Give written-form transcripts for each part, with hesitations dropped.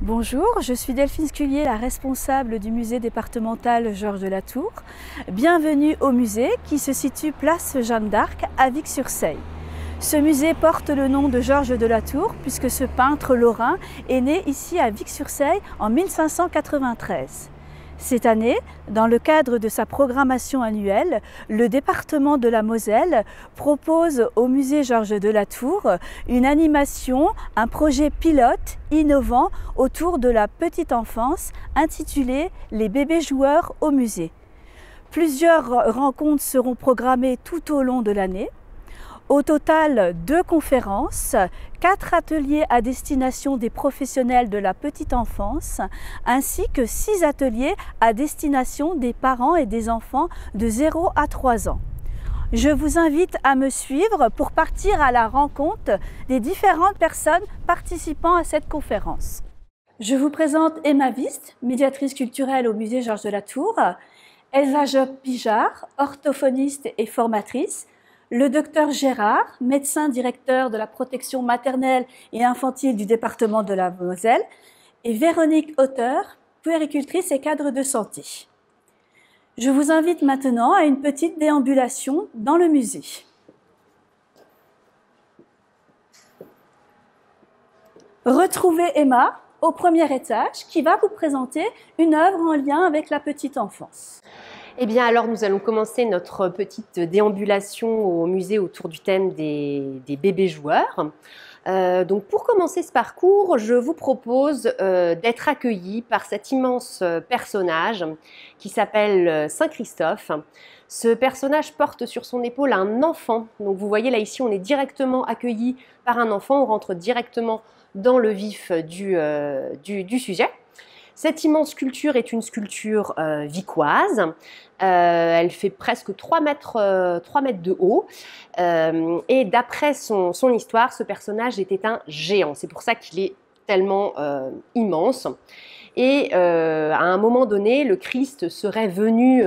Bonjour, je suis Delphine Scullier, la responsable du musée départemental Georges de la Tour. Bienvenue au musée qui se situe place Jeanne d'Arc à Vic-sur-Seille. Ce musée porte le nom de Georges de la Tour puisque ce peintre lorrain est né ici à Vic-sur-Seille en 1593. Cette année, dans le cadre de sa programmation annuelle, le département de la Moselle propose au musée Georges de la Tour une animation, un projet pilote innovant autour de la petite enfance intitulé « Les bébés joueurs au musée ». Plusieurs rencontres seront programmées tout au long de l'année. Au total, 2 conférences, 4 ateliers à destination des professionnels de la petite enfance, ainsi que 6 ateliers à destination des parents et des enfants de 0 à 3 ans. Je vous invite à me suivre pour partir à la rencontre des différentes personnes participant à cette conférence. Je vous présente Emma Wist, médiatrice culturelle au musée Georges de la Tour, Elsa Job-Pijard, orthophoniste et formatrice, le docteur Gérard, médecin directeur de la protection maternelle et infantile du département de la Moselle, et Véronique Auteur, puéricultrice et cadre de santé. Je vous invite maintenant à une petite déambulation dans le musée. Retrouvez Emma au premier étage qui va vous présenter une œuvre en lien avec la petite enfance. Eh bien alors nous allons commencer notre petite déambulation au musée autour du thème des bébés joueurs. Donc pour commencer ce parcours, je vous propose d'être accueillis par cet immense personnage qui s'appelle Saint Christophe. Ce personnage porte sur son épaule un enfant. Donc vous voyez là ici on est directement accueilli par un enfant, on rentre directement dans le vif du sujet. Cette immense sculpture est une sculpture vicoise. Elle fait presque 3 mètres de haut. Et d'après son histoire, ce personnage était un géant. C'est pour ça qu'il est tellement immense. Et à un moment donné, le Christ serait venu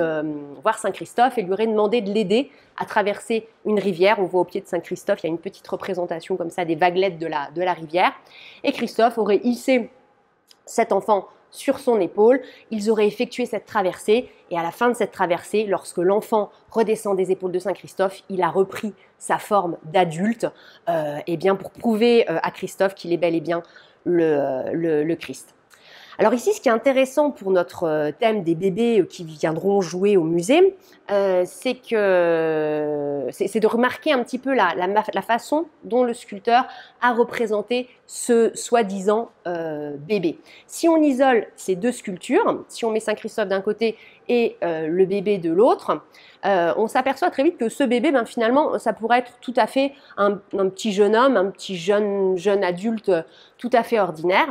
voir Saint Christophe et lui aurait demandé de l'aider à traverser une rivière. On voit au pied de Saint Christophe, il y a une petite représentation comme ça des vaguelettes de la rivière. Et Christophe aurait hissé cet enfant sur son épaule, ils auraient effectué cette traversée et à la fin de cette traversée, lorsque l'enfant redescend des épaules de Saint Christophe, il a repris sa forme d'adulte et bien pour prouver à Christophe qu'il est bel et bien le Christ. Alors ici, ce qui est intéressant pour notre thème des bébés qui viendront jouer au musée, c'est de remarquer un petit peu la façon dont le sculpteur a représenté ce soi-disant bébé. Si on isole ces 2 sculptures, si on met Saint Christophe d'un côté et le bébé de l'autre, on s'aperçoit très vite que ce bébé, finalement, ça pourrait être tout à fait un petit jeune homme, un petit jeune adulte tout à fait ordinaire.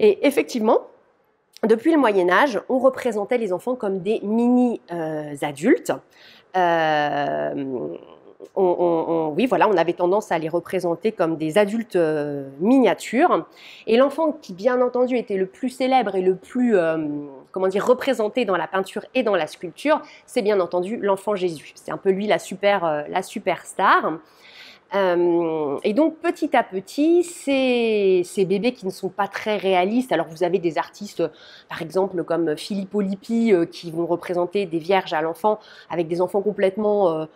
Et effectivement, depuis le Moyen-Âge, on représentait les enfants comme des mini-adultes. Oui, voilà, on avait tendance à les représenter comme des adultes miniatures. Et l'enfant qui, bien entendu, était le plus célèbre et le plus représenté dans la peinture et dans la sculpture, c'est bien entendu l'enfant Jésus. C'est un peu lui la superstar. Et donc petit à petit, ces bébés qui ne sont pas très réalistes, alors vous avez des artistes par exemple comme Filippo Lippi qui vont représenter des vierges à l'enfant avec des enfants complètement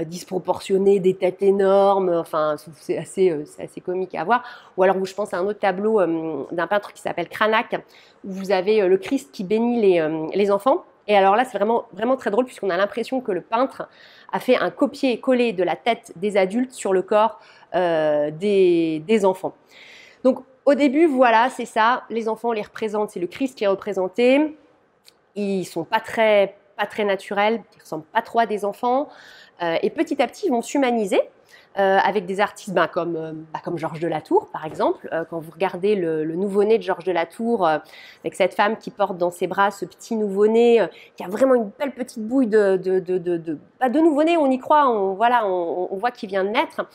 disproportionnés, des têtes énormes, enfin c'est assez comique à voir. Ou alors je pense à un autre tableau d'un peintre qui s'appelle Cranach où vous avez le Christ qui bénit les enfants. Et alors là, c'est vraiment très drôle puisqu'on a l'impression que le peintre a fait un copier-coller de la tête des adultes sur le corps des enfants. Donc au début, voilà, c'est ça, les enfants, on les représente, c'est le Christ qui est représenté. Ils sont pas très naturels, ils ressemblent pas trop à des enfants. Et petit à petit, ils vont s'humaniser. Avec des artistes comme Georges de la Tour, par exemple. Quand vous regardez le nouveau-né de Georges de la Tour, avec cette femme qui porte dans ses bras ce petit nouveau-né, qui a vraiment une belle petite bouille de nouveau-né, on y croit, on voit qu'il vient de naître.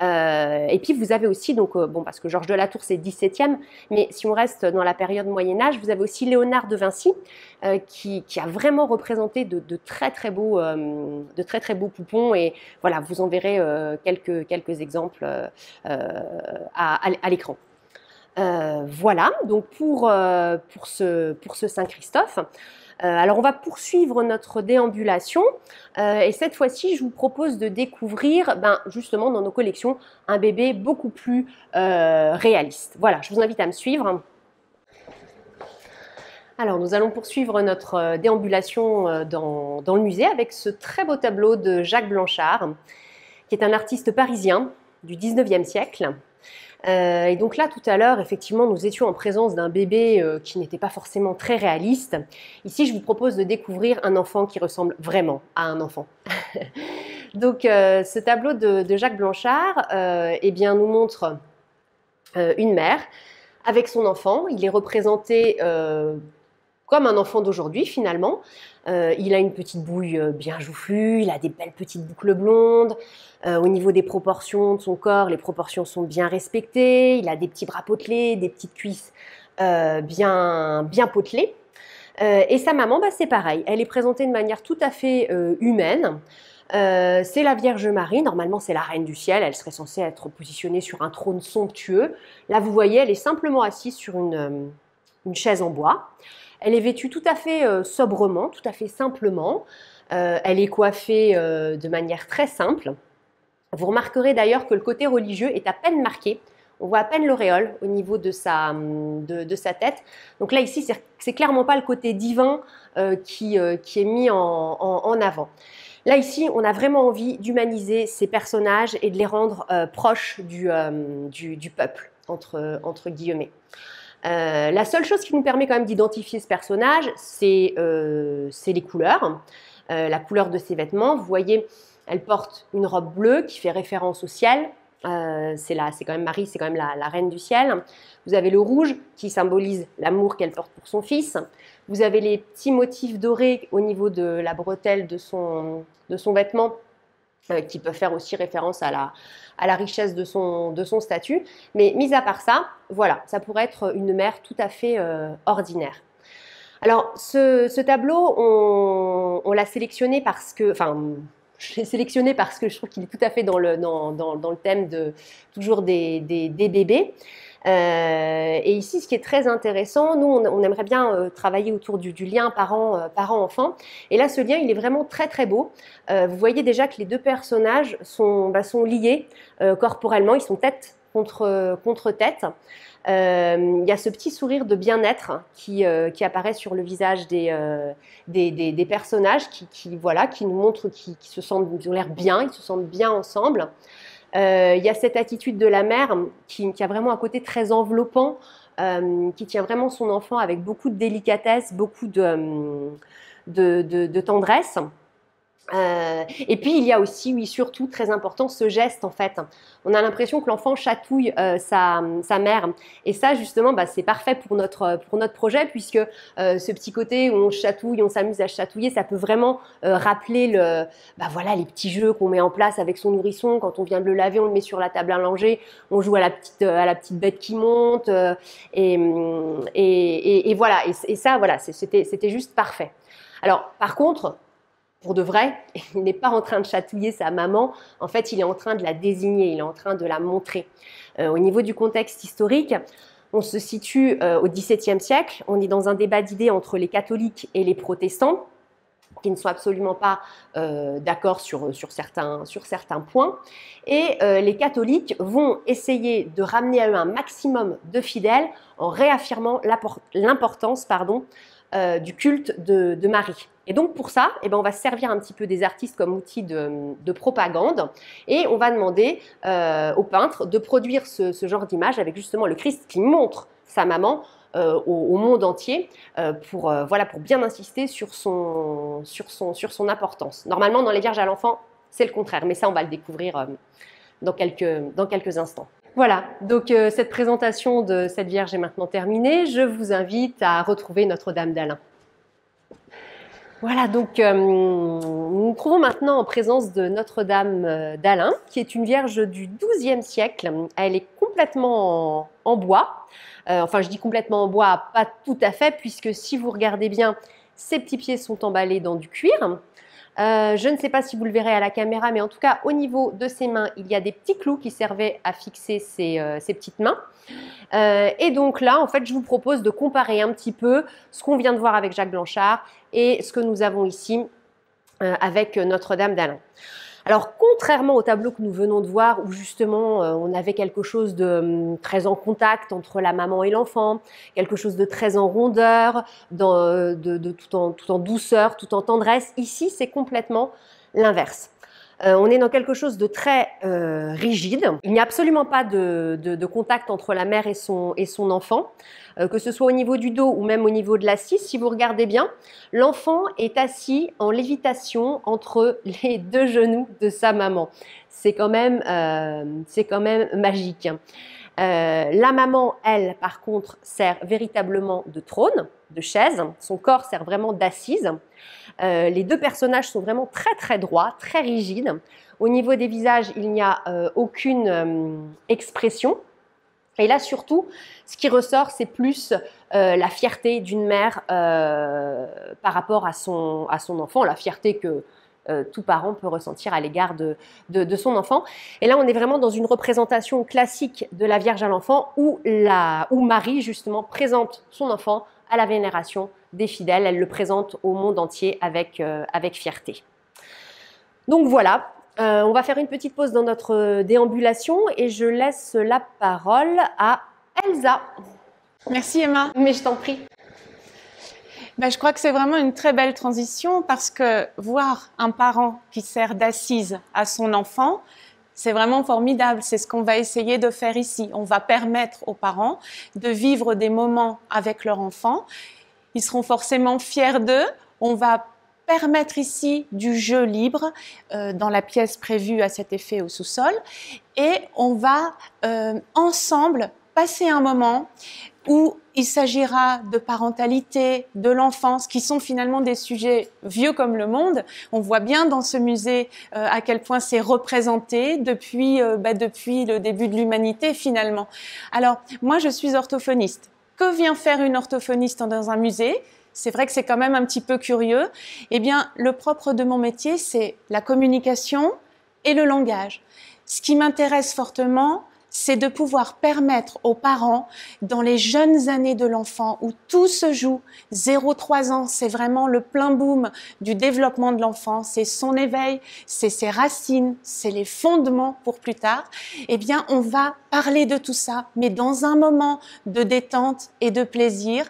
Et puis vous avez aussi, parce que Georges de la Tour c'est 17e, mais si on reste dans la période Moyen-Âge, vous avez aussi Léonard de Vinci qui a vraiment représenté de très très beaux poupons, et voilà, vous en verrez quelques exemples à l'écran. Voilà, donc pour ce Saint-Christophe. Alors on va poursuivre notre déambulation et cette fois-ci je vous propose de découvrir justement dans nos collections un bébé beaucoup plus réaliste. Voilà, je vous invite à me suivre. Alors nous allons poursuivre notre déambulation dans le musée avec ce très beau tableau de Jacques Blanchard qui est un artiste parisien du 19e siècle. Et donc là, tout à l'heure, effectivement, nous étions en présence d'un bébé qui n'était pas forcément très réaliste. Ici, je vous propose de découvrir un enfant qui ressemble vraiment à un enfant. Donc, ce tableau de Jacques Blanchard eh bien, nous montre une mère avec son enfant. Il est représenté comme un enfant d'aujourd'hui, finalement. Il a une petite bouille bien joufflue, il a des belles petites boucles blondes. Au niveau des proportions de son corps, les proportions sont bien respectées. Il a des petits bras potelés, des petites cuisses bien potelées. Et sa maman, c'est pareil. Elle est présentée de manière tout à fait humaine. C'est la Vierge Marie. Normalement, c'est la Reine du Ciel. Elle serait censée être positionnée sur un trône somptueux. Là, vous voyez, elle est simplement assise sur une chaise en bois. Elle est vêtue tout à fait sobrement, tout à fait simplement. Elle est coiffée de manière très simple. Vous remarquerez d'ailleurs que le côté religieux est à peine marqué. On voit à peine l'auréole au niveau de sa tête. Donc là, ici, c'est clairement pas le côté divin qui est mis en avant. Là, ici, on a vraiment envie d'humaniser ces personnages et de les rendre proches du peuple, entre guillemets. La seule chose qui nous permet quand même d'identifier ce personnage, c'est les couleurs, la couleur de ses vêtements. Vous voyez, elle porte une robe bleue qui fait référence au ciel. C'est quand même Marie, c'est quand même la reine du ciel. Vous avez le rouge qui symbolise l'amour qu'elle porte pour son fils. Vous avez les petits motifs dorés au niveau de la bretelle de son vêtement qui peuvent faire aussi référence à la richesse de son statut. Mais mis à part ça, voilà, ça pourrait être une mère tout à fait ordinaire. Alors, ce tableau, on l'a sélectionné parce que, je l'ai sélectionné parce que je trouve qu'il est tout à fait dans le thème toujours des bébés. Et ici, ce qui est très intéressant, nous, on aimerait bien travailler autour du lien parent-enfant. Et là, ce lien, il est vraiment très, très beau. Vous voyez déjà que les deux personnages sont liés corporellement. Ils sont tête contre tête. Il y a ce petit sourire de bien-être qui apparaît sur le visage des personnages qui nous montrent qu'ils se sentent, ils ont l'air bien, ils se sentent bien ensemble. Il y a cette attitude de la mère qui a vraiment un côté très enveloppant, qui tient vraiment son enfant avec beaucoup de délicatesse, beaucoup de tendresse. Et puis il y a aussi, oui, surtout très important, ce geste en fait. On a l'impression que l'enfant chatouille sa mère, et ça justement, c'est parfait pour notre projet, puisque ce petit côté où on chatouille, on s'amuse à chatouiller, ça peut vraiment rappeler les petits jeux qu'on met en place avec son nourrisson. Quand on vient de le laver, on le met sur la table à langer, on joue à la petite bête qui monte, et voilà. Et ça, voilà, c'était juste parfait. Alors par contre, pour de vrai, il n'est pas en train de chatouiller sa maman, en fait, il est en train de la désigner, il est en train de la montrer. Au niveau du contexte historique, on se situe au XVIIe siècle, on est dans un débat d'idées entre les catholiques et les protestants, qui ne sont absolument pas d'accord sur certains points. Et les catholiques vont essayer de ramener à eux un maximum de fidèles en réaffirmant l'importance du culte de Marie. Et donc pour ça, on va se servir un petit peu des artistes comme outil de propagande, et on va demander aux peintres de produire ce genre d'image avec justement le Christ qui montre sa maman au monde entier pour bien insister sur son importance. Normalement, dans les Vierges à l'enfant, c'est le contraire, mais ça, on va le découvrir dans quelques instants. Voilà, donc cette présentation de cette Vierge est maintenant terminée. Je vous invite à retrouver Notre-Dame d'Alin. Voilà, donc nous nous trouvons maintenant en présence de Notre-Dame d'Alin, qui est une Vierge du XIIe siècle. Elle est complètement en bois. Je dis complètement en bois, pas tout à fait, puisque si vous regardez bien, ses petits pieds sont emballés dans du cuir. Je ne sais pas si vous le verrez à la caméra, mais en tout cas, au niveau de ses mains, il y a des petits clous qui servaient à fixer ses petites mains. Et donc là, en fait, je vous propose de comparer un petit peu ce qu'on vient de voir avec Jacques Blanchard et ce que nous avons ici avec Notre-Dame d'Allen. Alors, contrairement au tableau que nous venons de voir, où justement on avait quelque chose de très en contact entre la maman et l'enfant, quelque chose de très en rondeur, tout en douceur, tout en tendresse, ici c'est complètement l'inverse. On est dans quelque chose de très rigide. Il n'y a absolument pas de contact entre la mère et son enfant, que ce soit au niveau du dos ou même au niveau de l'assise. Si vous regardez bien, l'enfant est assis en lévitation entre les deux genoux de sa maman. C'est quand même magique. La maman, elle, par contre, sert véritablement de trône, de chaise. Son corps sert vraiment d'assise. Les deux personnages sont vraiment très très droits, très rigides. Au niveau des visages, il n'y a aucune expression. Et là, surtout, ce qui ressort, c'est plus la fierté d'une mère par rapport à son enfant, la fierté que tout parent peut ressentir à l'égard de son enfant. Et là, on est vraiment dans une représentation classique de la Vierge à l'enfant où Marie, justement, présente son enfant à la vénération des fidèles. Elle le présente au monde entier avec fierté. Donc voilà, on va faire une petite pause dans notre déambulation et je laisse la parole à Elsa. Merci Emma. Mais je t'en prie. Je crois que c'est vraiment une très belle transition parce que voir un parent qui sert d'assise à son enfant, c'est vraiment formidable. C'est ce qu'on va essayer de faire ici. On va permettre aux parents de vivre des moments avec leur enfant. Ils seront forcément fiers d'eux. On va permettre ici du jeu libre dans la pièce prévue à cet effet au sous-sol. Et on va ensemble passer un moment où il s'agira de parentalité, de l'enfance, qui sont finalement des sujets vieux comme le monde. On voit bien dans ce musée à quel point c'est représenté depuis le début de l'humanité finalement. Alors, moi je suis orthophoniste. Que vient faire une orthophoniste dans un musée ? C'est vrai que c'est quand même un petit peu curieux. Eh bien, le propre de mon métier, c'est la communication et le langage. Ce qui m'intéresse fortement, c'est de pouvoir permettre aux parents, dans les jeunes années de l'enfant, où tout se joue, 0-3 ans, c'est vraiment le plein boom du développement de l'enfant, c'est son éveil, c'est ses racines, c'est les fondements pour plus tard, eh bien, on va parler de tout ça, mais dans un moment de détente et de plaisir,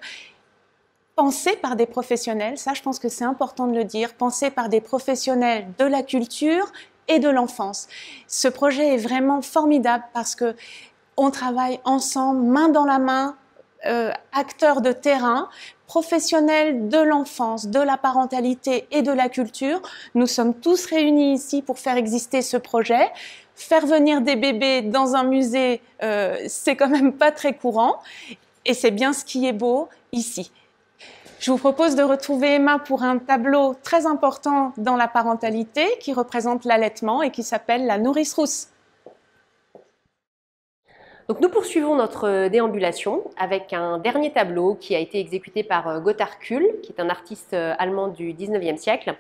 pensé par des professionnels, ça je pense que c'est important de le dire, pensé par des professionnels de la culture et de l'enfance. Ce projet est vraiment formidable parce que on travaille ensemble, main dans la main, acteurs de terrain, professionnels de l'enfance, de la parentalité et de la culture. Nous sommes tous réunis ici pour faire exister ce projet. Faire venir des bébés dans un musée, c'est quand même pas très courant et c'est bien ce qui est beau ici. Je vous propose de retrouver Emma pour un tableau très important dans la parentalité qui représente l'allaitement et qui s'appelle la nourrice rousse. Donc nous poursuivons notre déambulation avec un dernier tableau qui a été exécuté par Gotthard Kuhl, qui est un artiste allemand du 19e siècle,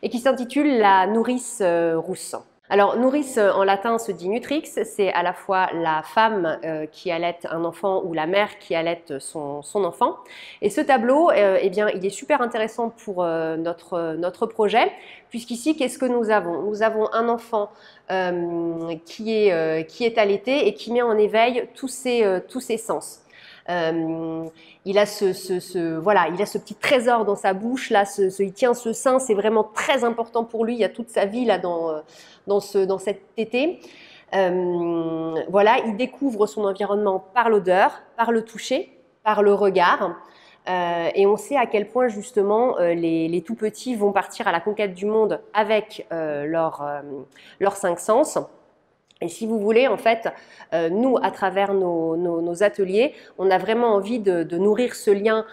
et qui s'intitule La nourrice rousse. Alors, nourrice en latin se dit nutrix, c'est à la fois la femme qui allaite un enfant ou la mère qui allaite son enfant. Et ce tableau, eh bien, il est super intéressant pour notre projet, puisqu'ici, qu'est-ce que nous avons? Nous avons un enfant qui est allaité et qui met en éveil tous ses sens. Il a ce petit trésor dans sa bouche, là, il tient ce sein, c'est vraiment très important pour lui, il y a toute sa vie là dans cette tétée. Voilà, il découvre son environnement par l'odeur, par le toucher, par le regard. Et on sait à quel point justement les tout petits vont partir à la conquête du monde avec leurs 5 sens. Et si vous voulez, en fait, nous, à travers nos ateliers, on a vraiment envie de nourrir ce lien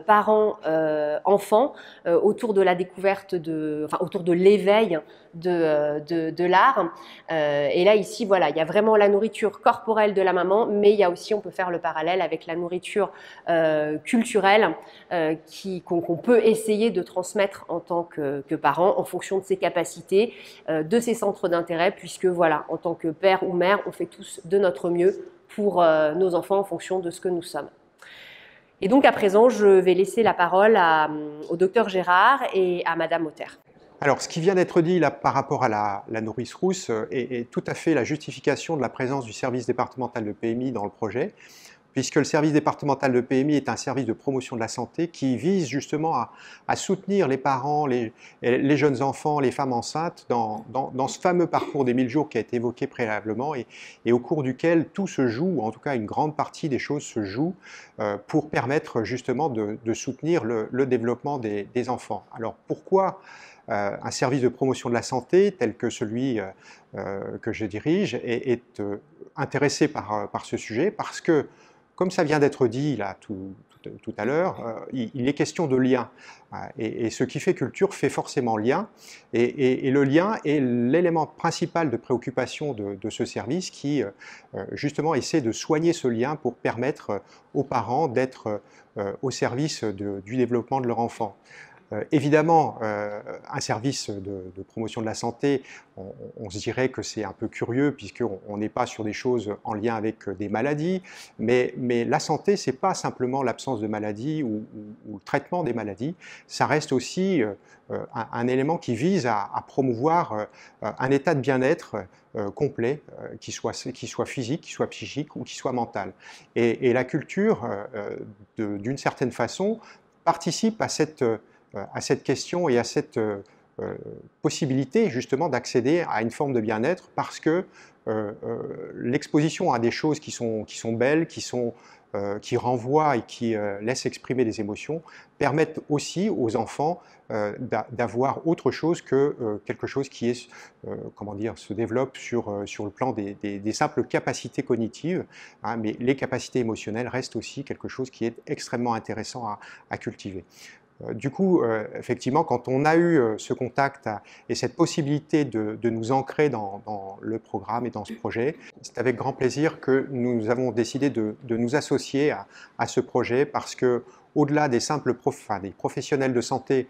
parents-enfants autour de la découverte, enfin, autour de l'éveil de l'art. Et là, ici, voilà, il y a vraiment la nourriture corporelle de la maman, mais il y a aussi, on peut faire le parallèle avec la nourriture culturelle qu'on peut essayer de transmettre en tant que parent en fonction de ses capacités, de ses centres d'intérêt, puisque voilà, en tant que père ou mère, on fait tous de notre mieux pour nos enfants en fonction de ce que nous sommes. Et donc à présent, je vais laisser la parole au docteur Gérard et à Madame Auter. Alors, ce qui vient d'être dit là par rapport à la nourrice rousse est tout à fait la justification de la présence du service départemental de PMI dans le projet, puisque le service départemental de PMI est un service de promotion de la santé qui vise justement à soutenir les parents, les jeunes enfants, les femmes enceintes dans ce fameux parcours des 1000 jours qui a été évoqué préalablement et au cours duquel tout se joue, ou en tout cas une grande partie des choses se jouent pour permettre justement de soutenir le développement des enfants. Alors pourquoi un service de promotion de la santé tel que celui que je dirige est intéressé par ce sujet? Parce que, comme ça vient d'être dit là tout à l'heure, il est question de lien. Et ce qui fait culture fait forcément lien. Et le lien est l'élément principal de préoccupation de ce service qui, justement, essaie de soigner ce lien pour permettre aux parents d'être au service du développement de leur enfant. Évidemment, un service de promotion de la santé, on se dirait que c'est un peu curieux puisqu'on n'est pas sur des choses en lien avec des maladies, mais la santé, ce n'est pas simplement l'absence de maladie ou le traitement des maladies, ça reste aussi un élément qui vise à promouvoir un état de bien-être complet, qui soit physique, qui soit psychique ou qui soit mental. Et la culture, d'une certaine façon, participe à cette question et à cette possibilité justement d'accéder à une forme de bien-être parce que l'exposition à des choses qui sont belles, qui renvoient et qui laissent exprimer des émotions, permettent aussi aux enfants d'avoir autre chose que quelque chose qui est, comment dire, se développe sur le plan des simples capacités cognitives, hein, mais les capacités émotionnelles restent aussi quelque chose qui est extrêmement intéressant à cultiver. Du coup, effectivement, quand on a eu ce contact et cette possibilité de nous ancrer dans le programme et dans ce projet, c'est avec grand plaisir que nous avons décidé de nous associer à ce projet parce que, au-delà des simples des professionnels de santé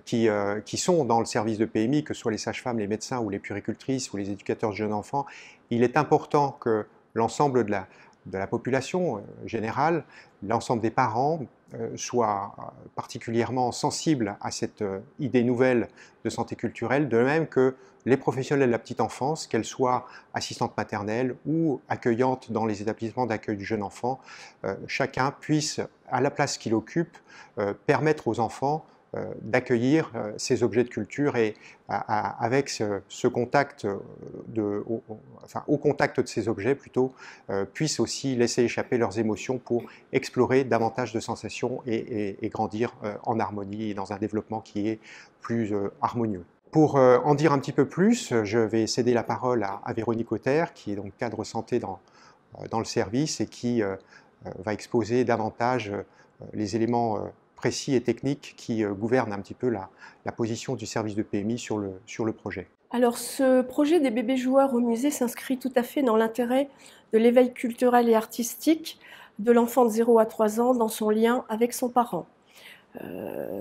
qui sont dans le service de PMI, que ce soit les sages-femmes, les médecins ou les puéricultrices ou les éducateurs de jeunes enfants, il est important que l'ensemble de la population générale, l'ensemble des parents, soient particulièrement sensibles à cette idée nouvelle de santé culturelle, de même que les professionnels de la petite enfance, qu'elles soient assistantes maternelles ou accueillantes dans les établissements d'accueil du jeune enfant, chacun puisse, à la place qu'il occupe, permettre aux enfants d'accueillir ces objets de culture et avec ce contact, au contact de ces objets plutôt, puissent aussi laisser échapper leurs émotions pour explorer davantage de sensations et grandir en harmonie et dans un développement qui est plus harmonieux. Pour en dire un petit peu plus, je vais céder la parole à Véronique Auter, qui est donc cadre santé dans le service et qui va exposer davantage les éléments précis et techniques qui gouvernent un petit peu la position du service de PMI sur le projet. Alors, ce projet des bébés joueurs au musée s'inscrit tout à fait dans l'intérêt de l'éveil culturel et artistique de l'enfant de 0 à 3 ans dans son lien avec son parent.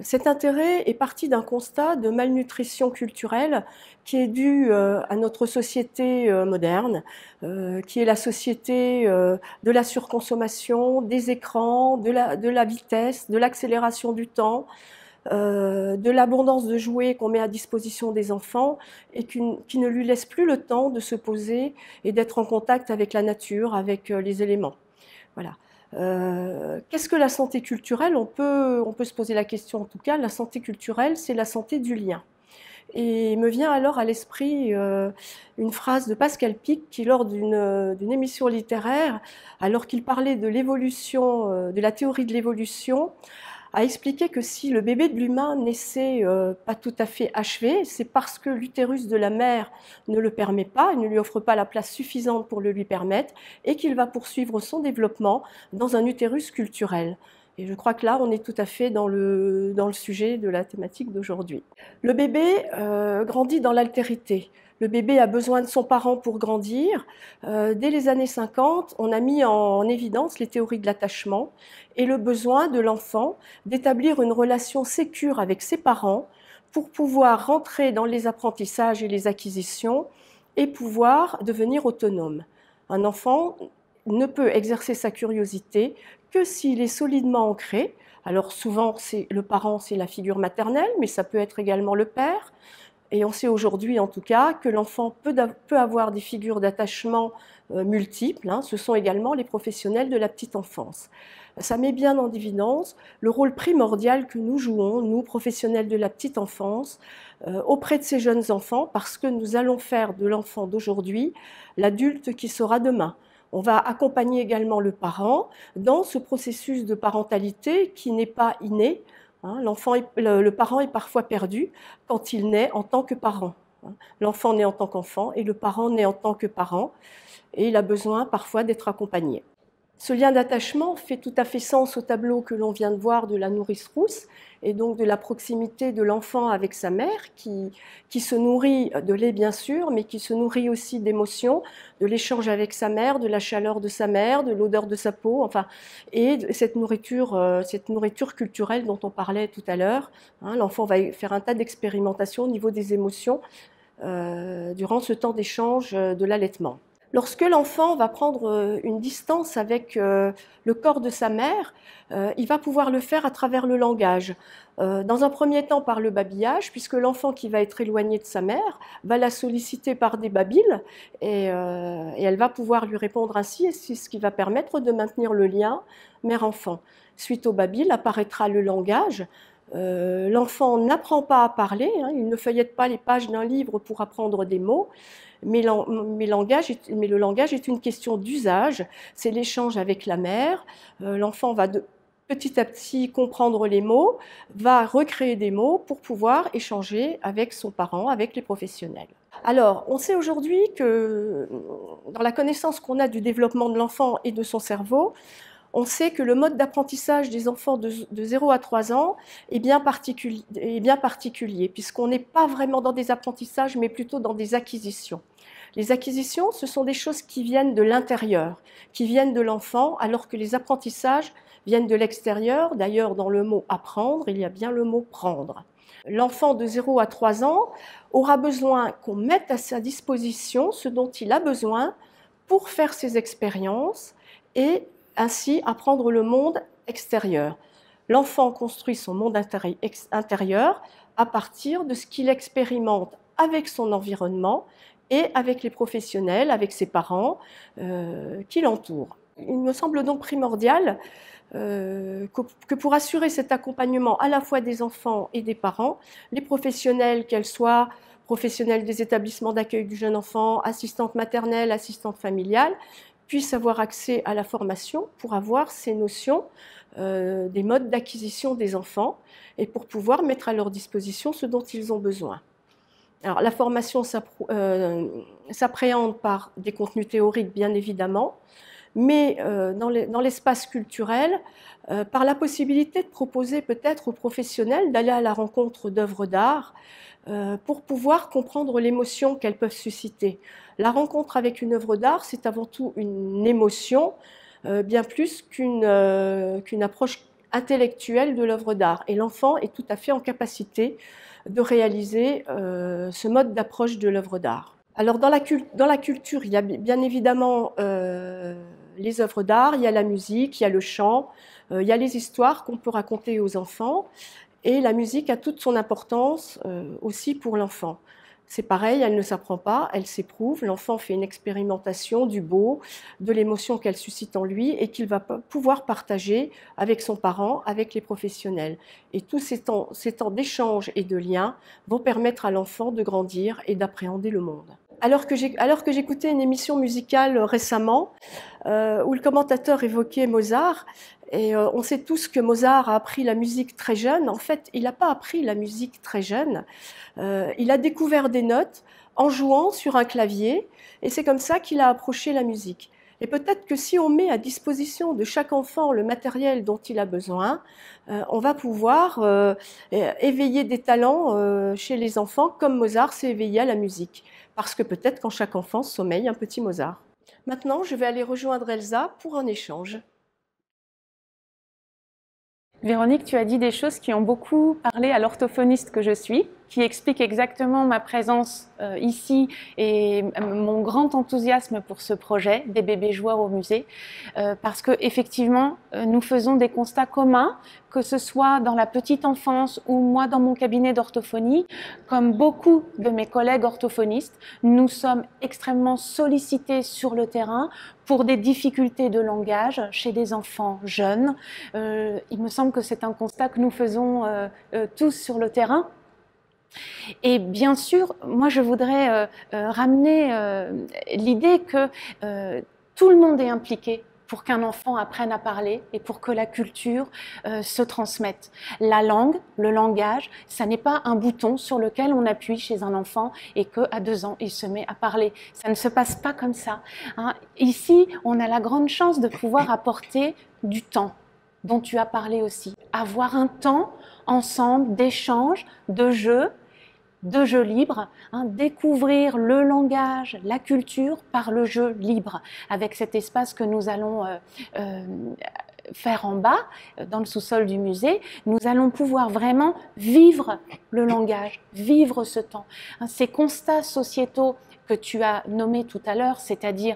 Cet intérêt est parti d'un constat de malnutrition culturelle qui est dû à notre société moderne, qui est la société de la surconsommation, des écrans, de la vitesse, de l'accélération du temps, de l'abondance de jouets qu'on met à disposition des enfants et qui ne lui laisse plus le temps de se poser et d'être en contact avec la nature, avec les éléments. Voilà. Qu'est-ce que la santé culturelle? On peut se poser la question en tout cas. La santé culturelle, c'est la santé du lien. Et me vient alors à l'esprit une phrase de Pascal Pic qui, lors d'une émission littéraire, alors qu'il parlait de l'évolution, de la théorie de l'évolution, a expliqué que si le bébé de l'humain naissait pas tout à fait achevé, c'est parce que l'utérus de la mère ne le permet pas, ne lui offre pas la place suffisante pour le lui permettre, et qu'il va poursuivre son développement dans un utérus culturel. Et je crois que là, on est tout à fait dans le sujet de la thématique d'aujourd'hui. Le bébé grandit dans l'altérité. Le bébé a besoin de son parent pour grandir. Dès les années 50, on a mis en évidence les théories de l'attachement et le besoin de l'enfant d'établir une relation sécure avec ses parents pour pouvoir rentrer dans les apprentissages et les acquisitions et pouvoir devenir autonome. Un enfant ne peut exercer sa curiosité que s'il est solidement ancré. Alors souvent, le parent, c'est la figure maternelle, mais ça peut être également le père. Et on sait aujourd'hui, en tout cas, que l'enfant peut avoir des figures d'attachement multiples. Ce sont également les professionnels de la petite enfance. Ça met bien en évidence le rôle primordial que nous jouons, nous, professionnels de la petite enfance, auprès de ces jeunes enfants, parce que nous allons faire de l'enfant d'aujourd'hui l'adulte qui sera demain. On va accompagner également le parent dans ce processus de parentalité qui n'est pas inné. Le parent est parfois perdu quand il naît en tant que parent. L'enfant naît en tant qu'enfant et le parent naît en tant que parent, et il a besoin parfois d'être accompagné. Ce lien d'attachement fait tout à fait sens au tableau que l'on vient de voir de la nourrice rousse, et donc de la proximité de l'enfant avec sa mère qui se nourrit de lait bien sûr, mais qui se nourrit aussi d'émotions, de l'échange avec sa mère, de la chaleur de sa mère, de l'odeur de sa peau, et de cette nourriture culturelle dont on parlait tout à l'heure. L'enfant va faire un tas d'expérimentations au niveau des émotions durant ce temps d'échange de l'allaitement. Lorsque l'enfant va prendre une distance avec le corps de sa mère, il va pouvoir le faire à travers le langage. Dans un premier temps par le babillage, puisque l'enfant qui va être éloigné de sa mère va la solliciter par des babilles et elle va pouvoir lui répondre ainsi, et c'est ce qui va permettre de maintenir le lien mère-enfant. Suite au babil apparaîtra le langage. L'enfant n'apprend pas à parler, il ne feuillette pas les pages d'un livre pour apprendre des mots, mais le langage est une question d'usage, c'est l'échange avec la mère. L'enfant va petit à petit comprendre les mots, va recréer des mots pour pouvoir échanger avec son parent, avec les professionnels. Alors, on sait aujourd'hui que dans la connaissance qu'on a du développement de l'enfant et de son cerveau, on sait que le mode d'apprentissage des enfants de 0 à 3 ans est bien particulier, puisqu'on n'est pas vraiment dans des apprentissages, mais plutôt dans des acquisitions. Les acquisitions, ce sont des choses qui viennent de l'intérieur, qui viennent de l'enfant, alors que les apprentissages viennent de l'extérieur. D'ailleurs, dans le mot « apprendre », il y a bien le mot « prendre ». L'enfant de 0 à 3 ans aura besoin qu'on mette à sa disposition ce dont il a besoin pour faire ses expériences et ainsi apprendre le monde extérieur. L'enfant construit son monde intérieur à partir de ce qu'il expérimente avec son environnement et avec les professionnels, avec ses parents qui l'entourent. Il me semble donc primordial que pour assurer cet accompagnement à la fois des enfants et des parents, les professionnels, qu'elles soient professionnels des établissements d'accueil du jeune enfant, assistantes maternelles, assistantes familiales, puissent avoir accès à la formation pour avoir ces notions des modes d'acquisition des enfants et pour pouvoir mettre à leur disposition ce dont ils ont besoin. Alors, la formation s'appréhende par des contenus théoriques, bien évidemment, mais dans l'espace culturel, par la possibilité de proposer peut-être aux professionnels d'aller à la rencontre d'œuvres d'art pour pouvoir comprendre l'émotion qu'elles peuvent susciter. La rencontre avec une œuvre d'art, c'est avant tout une émotion, bien plus qu'une approche intellectuelle de l'œuvre d'art. Et l'enfant est tout à fait en capacité de réaliser ce mode d'approche de l'œuvre d'art. Alors dans la culture, il y a bien évidemment les œuvres d'art, il y a la musique, il y a le chant, il y a les histoires qu'on peut raconter aux enfants, et la musique a toute son importance aussi pour l'enfant. C'est pareil, elle ne s'apprend pas, elle s'éprouve. L'enfant fait une expérimentation du beau, de l'émotion qu'elle suscite en lui et qu'il va pouvoir partager avec son parent, avec les professionnels. Et tous ces temps d'échange et de lien vont permettre à l'enfant de grandir et d'appréhender le monde. Alors que j'écoutais une émission musicale récemment où le commentateur évoquait Mozart, et on sait tous que Mozart a appris la musique très jeune. En fait, il n'a pas appris la musique très jeune. Il a découvert des notes en jouant sur un clavier, et c'est comme ça qu'il a approché la musique. Et peut-être que si on met à disposition de chaque enfant le matériel dont il a besoin, on va pouvoir éveiller des talents chez les enfants, comme Mozart s'est éveillé à la musique. Parce que peut-être qu'en chaque enfant sommeille un petit Mozart. Maintenant, je vais aller rejoindre Elsa pour un échange. Véronique, tu as dit des choses qui ont beaucoup parlé à l'orthophoniste que je suis, qui explique exactement ma présence ici et mon grand enthousiasme pour ce projet des bébés joueurs au musée, parce que effectivement, nous faisons des constats communs, que ce soit dans la petite enfance ou moi dans mon cabinet d'orthophonie. Comme beaucoup de mes collègues orthophonistes, nous sommes extrêmement sollicités sur le terrain pour des difficultés de langage chez des enfants jeunes. Il me semble que c'est un constat que nous faisons tous sur le terrain. Et bien sûr, moi je voudrais ramener l'idée que tout le monde est impliqué pour qu'un enfant apprenne à parler et pour que la culture se transmette. La langue, le langage, ça n'est pas un bouton sur lequel on appuie chez un enfant et qu'à 2 ans, il se met à parler. Ça ne se passe pas comme ça, hein. Ici, on a la grande chance de pouvoir apporter du temps, dont tu as parlé aussi. Avoir un temps ensemble d'échange, de jeu libre, hein, découvrir le langage, la culture par le jeu libre, avec cet espace que nous allons faire en bas, dans le sous-sol du musée. Nous allons pouvoir vraiment vivre le langage, vivre ce temps. Hein, ces constats sociétaux que tu as nommé tout à l'heure, c'est-à-dire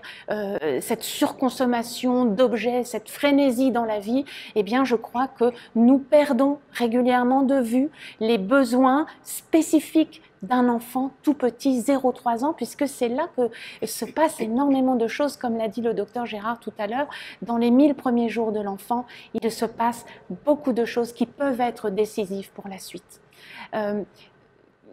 cette surconsommation d'objets, cette frénésie dans la vie, eh bien je crois que nous perdons régulièrement de vue les besoins spécifiques d'un enfant tout petit, 0-3 ans, puisque c'est là que se passe énormément de choses, comme l'a dit le docteur Gérard tout à l'heure. Dans les 1000 premiers jours de l'enfant, il se passe beaucoup de choses qui peuvent être décisives pour la suite.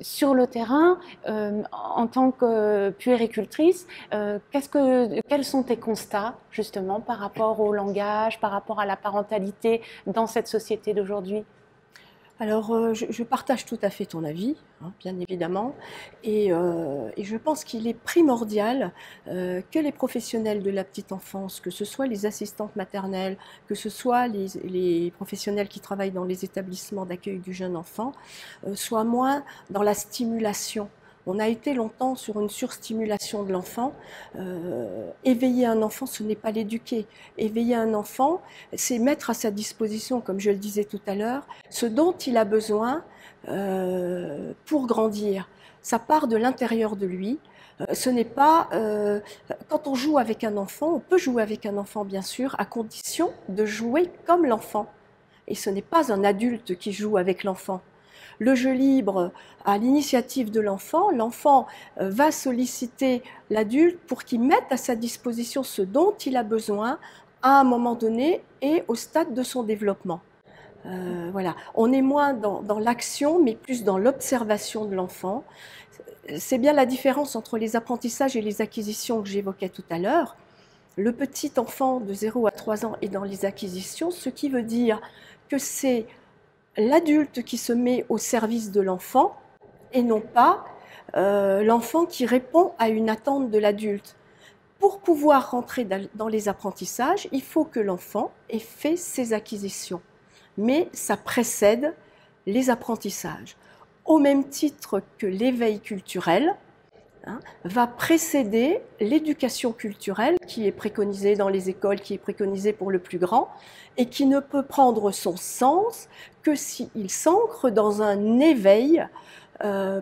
Sur le terrain, en tant que puéricultrice, quels sont tes constats justement par rapport au langage, par rapport à la parentalité dans cette société d'aujourd'hui ? Alors, je partage tout à fait ton avis, hein, bien évidemment, et je pense qu'il est primordial que les professionnels de la petite enfance, que ce soit les assistantes maternelles, que ce soit les professionnels qui travaillent dans les établissements d'accueil du jeune enfant, soient moins dans la stimulation. On a été longtemps sur une surstimulation de l'enfant. Éveiller un enfant, ce n'est pas l'éduquer. Éveiller un enfant, c'est mettre à sa disposition, comme je le disais tout à l'heure, ce dont il a besoin pour grandir. Ça part de l'intérieur de lui. Ce n'est pas... quand on joue avec un enfant, on peut jouer avec un enfant, bien sûr, à condition de jouer comme l'enfant. Et ce n'est pas un adulte qui joue avec l'enfant. Le jeu libre, à l'initiative de l'enfant, l'enfant va solliciter l'adulte pour qu'il mette à sa disposition ce dont il a besoin à un moment donné et au stade de son développement. Voilà. On est moins dans l'action, mais plus dans l'observation de l'enfant. C'est bien la différence entre les apprentissages et les acquisitions que j'évoquais tout à l'heure. Le petit enfant de 0 à 3 ans est dans les acquisitions, ce qui veut dire que c'est l'adulte qui se met au service de l'enfant et non pas l'enfant qui répond à une attente de l'adulte. Pour pouvoir rentrer dans les apprentissages, il faut que l'enfant ait fait ses acquisitions. Mais ça précède les apprentissages. Au même titre que l'éveil culturel, va précéder l'éducation culturelle qui est préconisée dans les écoles, qui est préconisée pour le plus grand, et qui ne peut prendre son sens que s'il s'ancre dans un éveil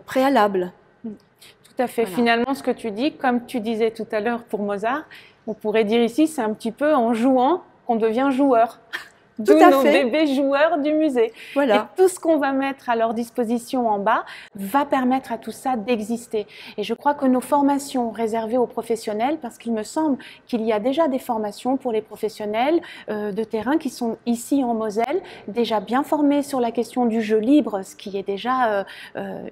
préalable. Tout à fait. Voilà. Finalement, ce que tu dis, comme tu disais tout à l'heure pour Mozart, on pourrait dire ici, c'est un petit peu en jouant qu'on devient joueur. d'où Tout à nos fait. bébés joueurs du musée. Voilà. Et tout ce qu'on va mettre à leur disposition en bas va permettre à tout ça d'exister. Et je crois que nos formations réservées aux professionnels, parce qu'il me semble qu'il y a déjà des formations pour les professionnels de terrain qui sont ici en Moselle, déjà bien formés sur la question du jeu libre, ce qui est déjà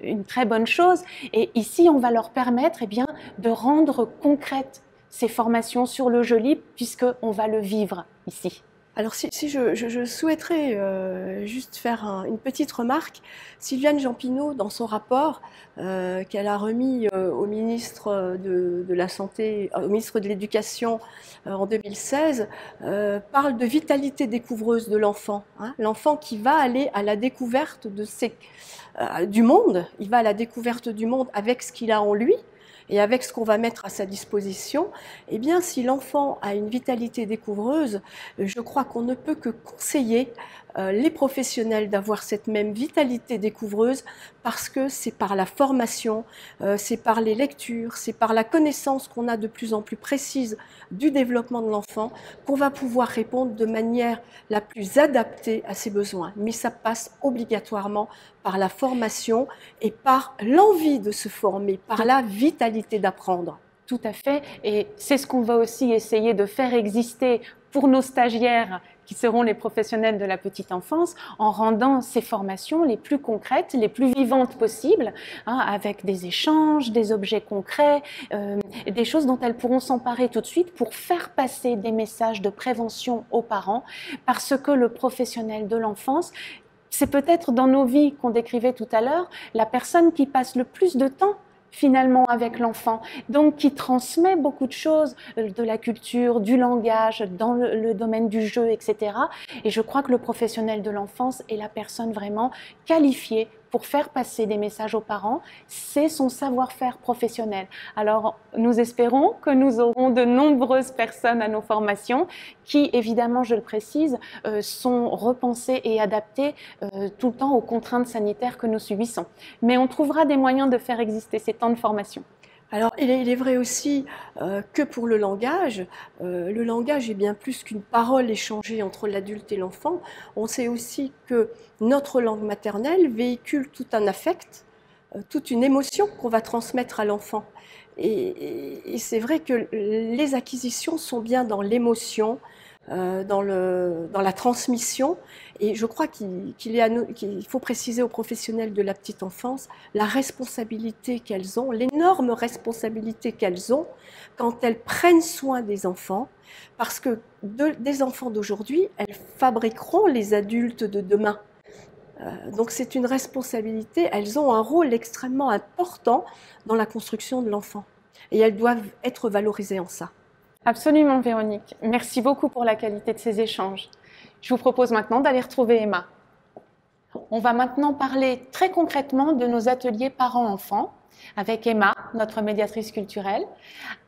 une très bonne chose. Et ici, on va leur permettre bien, de rendre concrètes ces formations sur le jeu libre, puisqu'on va le vivre ici. Alors si je souhaiterais juste faire une petite remarque, Sylviane Jampineau, dans son rapport qu'elle a remis au ministre de la Santé, au ministre de l'Éducation en 2016, parle de vitalité découvreuse de l'enfant. Hein, l'enfant qui va aller à la découverte du monde, il va à la découverte du monde avec ce qu'il a en lui, et avec ce qu'on va mettre à sa disposition, eh bien, si l'enfant a une vitalité découvreuse, je crois qu'on ne peut que conseiller les professionnels d'avoir cette même vitalité découvreuse, parce que c'est par la formation, c'est par les lectures, c'est par la connaissance qu'on a de plus en plus précise du développement de l'enfant qu'on va pouvoir répondre de manière la plus adaptée à ses besoins. Mais ça passe obligatoirement par la formation et par l'envie de se former, par la vitalité d'apprendre. Tout à fait, et c'est ce qu'on va aussi essayer de faire exister pour nos stagiaires qui seront les professionnels de la petite enfance, en rendant ces formations les plus concrètes, les plus vivantes possibles, hein, avec des échanges, des objets concrets, des choses dont elles pourront s'emparer tout de suite pour faire passer des messages de prévention aux parents, parce que le professionnel de l'enfance, c'est peut-être dans nos vies qu'on décrivait tout à l'heure, la personne qui passe le plus de temps finalement avec l'enfant, donc qui transmet beaucoup de choses, de la culture, du langage, dans le domaine du jeu, etc. Et je crois que le professionnel de l'enfance est la personne vraiment qualifiée pour faire passer des messages aux parents, c'est son savoir-faire professionnel. Alors, nous espérons que nous aurons de nombreuses personnes à nos formations qui, évidemment, je le précise, sont repensées et adaptées tout le temps aux contraintes sanitaires que nous subissons. Mais on trouvera des moyens de faire exister ces temps de formation. Alors, il est vrai aussi que pour le langage est bien plus qu'une parole échangée entre l'adulte et l'enfant. On sait aussi que notre langue maternelle véhicule tout un affect, toute une émotion qu'on va transmettre à l'enfant. Et c'est vrai que les acquisitions sont bien dans l'émotion, dans la transmission, et je crois qu'il faut préciser aux professionnels de la petite enfance la responsabilité qu'elles ont, l'énorme responsabilité qu'elles ont quand elles prennent soin des enfants, parce que des enfants d'aujourd'hui, elles fabriqueront les adultes de demain. Donc c'est une responsabilité, elles ont un rôle extrêmement important dans la construction de l'enfant, et elles doivent être valorisées en ça. Absolument, Véronique. Merci beaucoup pour la qualité de ces échanges. Je vous propose maintenant d'aller retrouver Emma. On va maintenant parler très concrètement de nos ateliers parents-enfants avec Emma, notre médiatrice culturelle.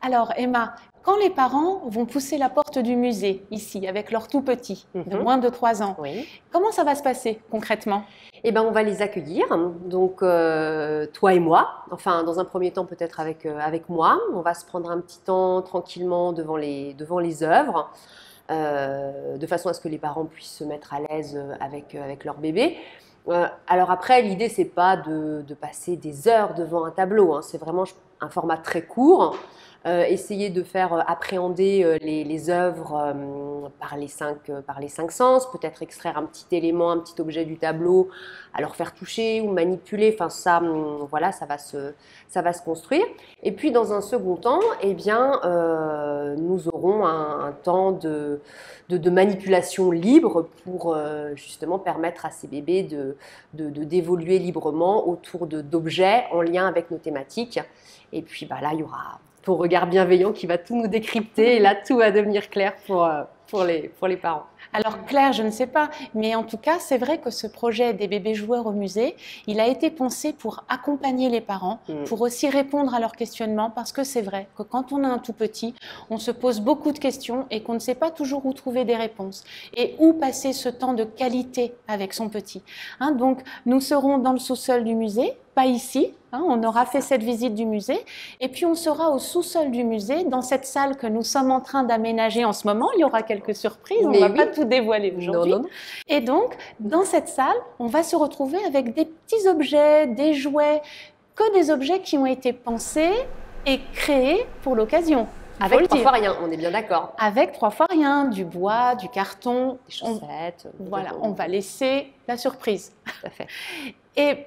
Alors Emma, quand les parents vont pousser la porte du musée, ici, avec leur tout petit, de moins de 3 ans, Oui. Comment ça va se passer concrètement? Eh ben, on va les accueillir, donc toi et moi, enfin dans un premier temps peut-être avec moi. On va se prendre un petit temps tranquillement devant les œuvres, de façon à ce que les parents puissent se mettre à l'aise avec leur bébé. Alors après, l'idée c'est pas de passer des heures devant un tableau, hein. C'est vraiment un format très court. Essayer de faire appréhender les œuvres par les cinq sens, peut-être extraire un petit élément, un petit objet du tableau, à leur faire toucher ou manipuler, enfin ça, voilà, ça va se construire. Et puis dans un second temps, eh bien, nous aurons un temps de manipulation libre pour justement permettre à ces bébés d'évoluer librement autour d'objets en lien avec nos thématiques. Et puis là, il y aura ton regard bienveillant qui va tout nous décrypter et là, tout va devenir clair pour les parents. Alors Claire, je ne sais pas, mais en tout cas, c'est vrai que ce projet des bébés joueurs au musée, il a été pensé pour accompagner les parents, pour aussi répondre à leurs questionnements, parce que c'est vrai que quand on a un tout petit, on se pose beaucoup de questions et qu'on ne sait pas toujours où trouver des réponses et où passer ce temps de qualité avec son petit. Hein, donc, nous serons dans le sous-sol du musée, pas ici, hein, on aura fait cette visite du musée, et puis on sera au sous-sol du musée, dans cette salle que nous sommes en train d'aménager en ce moment. Il y aura quelques quelques surprises, on Mais ne va oui. pas tout dévoiler aujourd'hui. Non, non, non. Et donc, dans cette salle, on va se retrouver avec des petits objets, des jouets, que des objets qui ont été pensés et créés pour l'occasion. Avec 3 fois rien, on est bien d'accord. Avec 3 fois rien, du bois, du carton. Des chaussettes. Voilà, on va laisser la surprise. Tout à fait. Et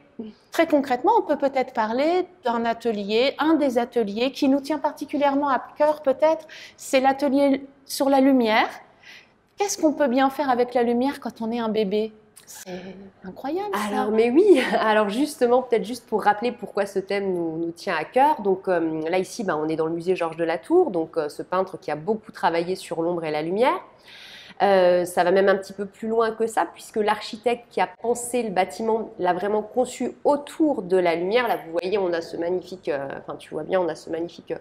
très concrètement, on peut peut-être parler d'un atelier, un des ateliers qui nous tient particulièrement à cœur peut-être, c'est l'atelier sur la lumière. Qu'est-ce qu'on peut bien faire avec la lumière quand on est un bébé? C'est incroyable ça. Alors, mais oui, alors justement, peut-être juste pour rappeler pourquoi ce thème nous tient à cœur. Donc là, ici, on est dans le musée Georges de la Tour, donc ce peintre qui a beaucoup travaillé sur l'ombre et la lumière. Ça va même un petit peu plus loin que ça, puisque l'architecte qui a pensé le bâtiment l'a vraiment conçu autour de la lumière. Là, vous voyez, on a ce magnifique, tu vois bien, on a ce magnifique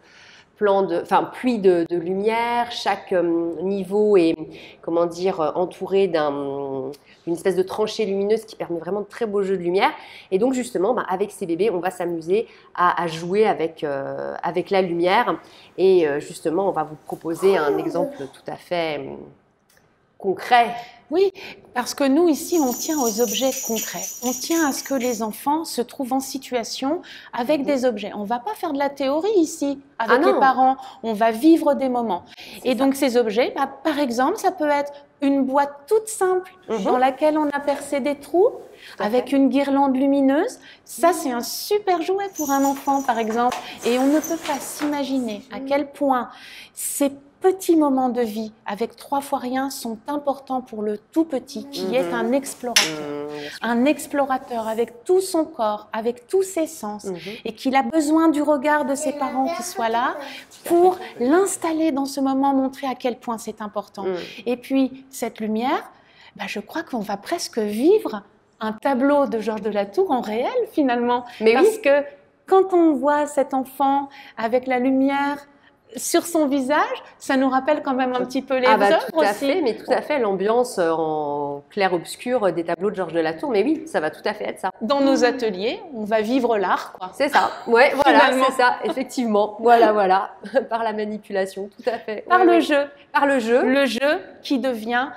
pluie de lumière. Chaque niveau est, comment dire, entouré d'une espèce de tranchée lumineuse qui permet vraiment de très beaux jeux de lumière. Et donc, justement, avec ces bébés, on va s'amuser à jouer avec la lumière. Et justement, on va vous proposer un exemple tout à fait concret. Oui, parce que nous, ici, on tient aux objets concrets. On tient à ce que les enfants se trouvent en situation avec des objets. On ne va pas faire de la théorie ici avec les parents. On va vivre des moments. Et donc, ces objets, par exemple, ça peut être une boîte toute simple dans laquelle on a percé des trous avec une guirlande lumineuse. Ça, c'est un super jouet pour un enfant, par exemple. Et on ne peut pas s'imaginer à quel point ces petits moments de vie avec 3 fois rien sont importants pour le tout petit qui est un explorateur. Un explorateur avec tout son corps, avec tous ses sens et qu'il a besoin du regard de ses parents qui soient là pour l'installer dans ce moment, montrer à quel point c'est important. Et puis, cette lumière, je crois qu'on va presque vivre un tableau de Georges de la Tour en réel finalement. Parce que quand on voit cet enfant avec la lumière sur son visage, ça nous rappelle quand même un petit peu les œuvres tout à fait, mais tout à fait, l'ambiance en clair-obscur des tableaux de Georges de la Tour, mais oui, ça va tout à fait être ça. Dans nos ateliers, on va vivre l'art, quoi. C'est ça, ouais, voilà, c'est ça, effectivement, voilà, par la manipulation, tout à fait. Par le jeu. Par le jeu. Le jeu qui devient,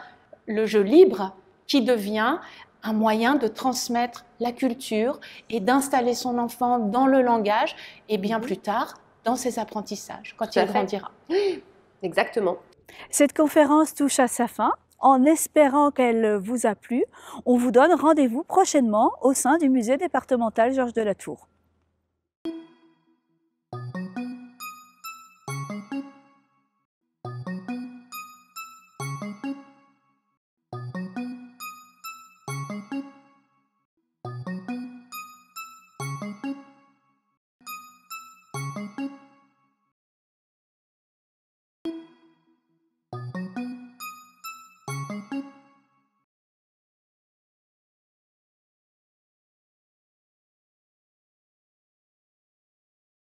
le jeu libre, qui devient un moyen de transmettre la culture et d'installer son enfant dans le langage, et bien plus tard, dans ses apprentissages, quand il grandira. Exactement. Cette conférence touche à sa fin. En espérant qu'elle vous a plu, on vous donne rendez-vous prochainement au sein du musée départemental Georges de la Tour.